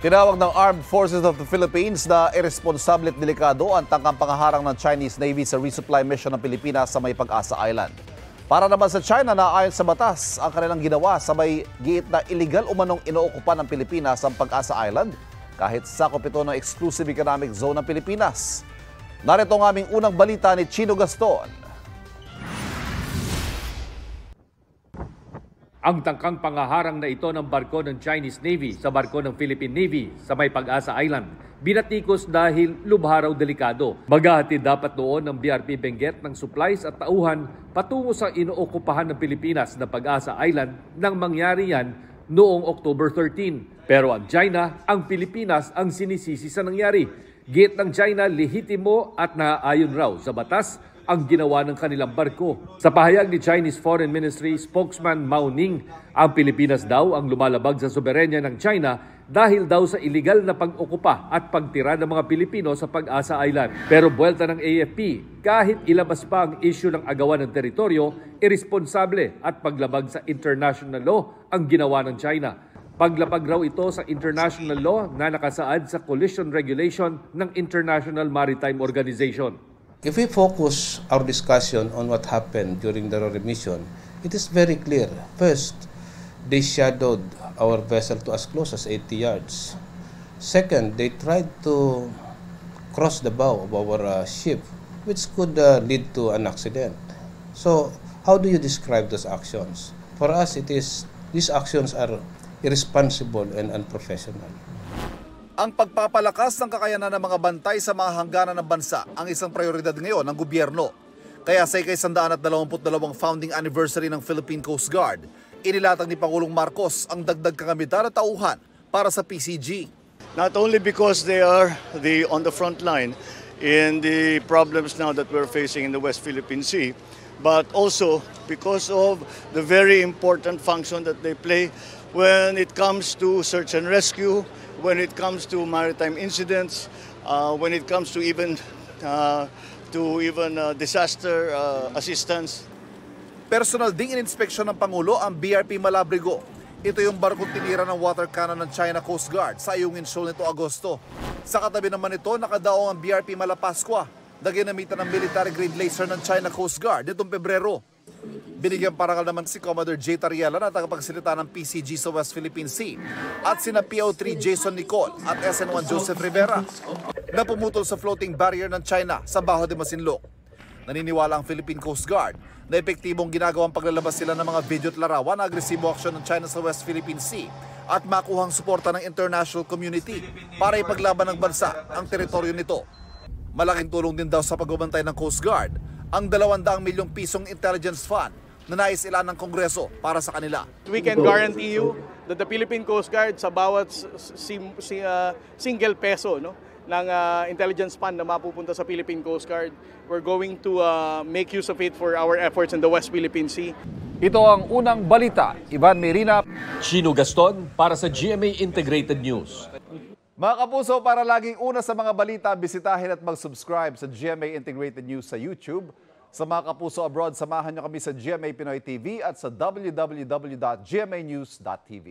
Tinawag ng Armed Forces of the Philippines na irresponsable at delikado ang tangkang pangaharang ng Chinese Navy sa resupply mission ng Pilipinas sa May Pag-asa Island. Para naman sa China na ayon sa batas ang kanilang ginawa sa may giit na iligal umanong inookupan ng Pilipinas ang Pag-asa Island kahit sakop ito ng exclusive economic zone ng Pilipinas. Narito ang aming unang balita ni Chino Gaston. Ang tangkang pangaharang na ito ng barko ng Chinese Navy sa barko ng Philippine Navy sa May Pag-asa Island, binatikos dahil lubha raw delikado. Maghahatid dapat doon ng BRP Benguet ng supplies at tauhan patungo sa inookupahan ng Pilipinas na Pag-asa Island nang mangyari yan noong October 13. Pero ang China, ang Pilipinas ang sinisisi sa nangyari. Giit ng China, lehitimo at naaayon raw sa batas ang ginawa ng kanilang barko. Sa pahayag ni Chinese Foreign Ministry spokesman Mao Ning, ang Pilipinas daw ang lumalabag sa soberenya ng China dahil daw sa iligal na pag-okupa at pagtira ng mga Pilipino sa Pag-asa Island. Pero buwelta ng AFP, kahit ilabas pa ang issue ng agawan ng teritoryo, irresponsable at paglabag sa international law ang ginawa ng China. Paglapag raw ito sa international law na nakasaad sa collision regulation ng International Maritime Organization. If we focus our discussion on what happened during the Rory mission, it is very clear. First, they shadowed our vessel to as close as 80 yards. Second, they tried to cross the bow of our ship, which could lead to an accident. So, how do you describe those actions? For us, these actions are irresponsible and unprofessional. Ang pagpapalakas ng kakayanan ng mga bantay sa mga hangganan ng bansa ang isang prioridad ngayon ng gobyerno. Kaya sa ika-122 founding anniversary ng Philippine Coast Guard, inilatag ni Pangulong Marcos ang dagdag kagamitan at tauhan para sa PCG. Not only because they are on the front line in the problems now that we're facing in the West Philippine Sea, but also because of the very important function that they play when it comes to search and rescue, when it comes to maritime incidents, when it comes to even disaster assistance. Personal ding in-inspeksyon ng Pangulo ang BRP Malabrigo. Ito yung barkong tinira ng water cannon ng China Coast Guard sa Ayungin Shoal nito Agosto. Sa katabi naman ito, nakadaong ang BRP Malapascua na ginamitan ng military-grade laser ng China Coast Guard nitong Pebrero. Binigyan parangal naman si Commodore J. Tariela na tagapagsalita ng PCG sa West Philippine Sea at sina PO3 Jason Nicol at SN1 Joseph Rivera na pumutol sa floating barrier ng China sa Bajo de Masinloc. Naniniwala ang Philippine Coast Guard na epektibong ginagawang paglalabas sila ng mga video at larawan na agresibo aksyon ng China sa West Philippine Sea at makuhang suporta ng international community para ipaglaban ng bansa ang teritoryo nito. Malaking tulong din daw sa pagbabantay ng Coast Guard ang 200 milyong pisong intelligence fund na nais ilan ng Kongreso para sa kanila. We can guarantee you that the Philippine Coast Guard sa bawat single peso ng intelligence fund na mapupunta sa Philippine Coast Guard, we're going to make use of it for our efforts in the West Philippine Sea. Ito ang unang balita. Ivan Merina, Chino Gaston para sa GMA Integrated News. Mga kapuso, para laging una sa mga balita, bisitahin at mag-subscribe sa GMA Integrated News sa YouTube. Sa mga kapuso abroad, samahan nyo kami sa GMA Pinoy TV at sa www.gmanews.tv.